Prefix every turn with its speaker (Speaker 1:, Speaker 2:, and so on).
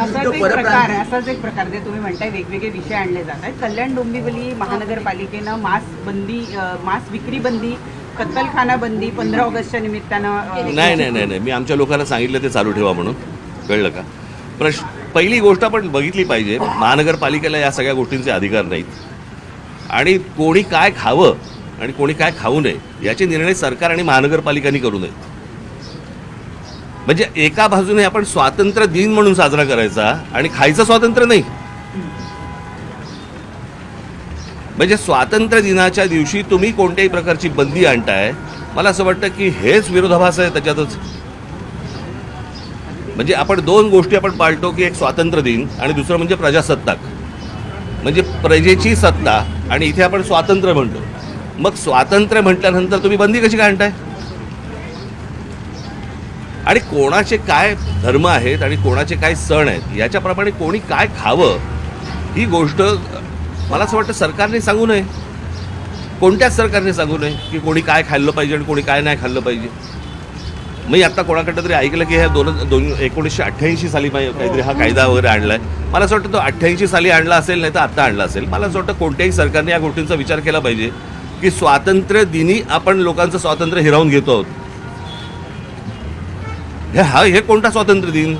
Speaker 1: असाच एक प्रकार जे तुम्ही म्हणताय वेगवेगळे विषय आणले जात आहेत. कल्याण डोंबिवली महानगरपालिकेनं मांस विक्री बंदी, कत्तलखाना बंदी 15 ऑगस्टच्या निमित्तानं
Speaker 2: नाही मी आमच्या लोकांना सांगितलं ते चालू ठेवा म्हणून. कळलं का? पहिली गोष्ट आपण बघितली पाहिजे, महानगरपालिकेला या सगळ्या गोष्टींचे अधिकार नाहीत आणि कोणी काय खावं आणि कोणी काय खाऊ नये याचे निर्णय सरकार आणि महानगरपालिकांनी करू नयेत. म्हणजे एका बाजूने आपण स्वातंत्र्य दिन म्हणून साजरा करायचा आणि खायचं स्वातंत्र्य नाही. म्हणजे स्वातंत्र्य दिनाच्या दिवशी तुम्ही कोणत्याही प्रकारची बंदी आणताय, मला असं वाटतं की हेच विरोधाभास आहे त्याच्यातच. म्हणजे आपण दोन गोष्टी आपण पाळतो की एक स्वातंत्र्य दिन आणि दुसरं म्हणजे प्रजासत्ताक, म्हणजे प्रजेची सत्ता, आणि इथे आपण स्वातंत्र्य म्हणतो. मग स्वातंत्र्य म्हटल्यानंतर तुम्ही बंदी कशी काय आणताय? आणि कोणाचे काय धर्म आहेत आणि कोणाचे काय सण आहेत याच्याप्रमाणे कोणी काय खावं ही गोष्ट मला असं वाटतं सरकारने सांगू नये, कोणत्याच सरकारने सांगू नये की कोणी काय खाल्लं पाहिजे आणि कोणी काय नाही खाल्लं पाहिजे. मी आत्ता कोणाकडं तरी ऐकलं की ह्या 1988 साली काहीतरी हा कायदा वगैरे आणला आहे. मला असं वाटतं तो 88 साली आणला असेल, नाही तर आत्ता आणला असेल. मला असं वाटतं कोणत्याही सरकारने या गोष्टींचा विचार केला पाहिजे की स्वातंत्र्य दिनी आपण लोकांचं स्वातंत्र्य हिरावून घेतो आहोत. हे कोणता स्वातंत्र्य दिन?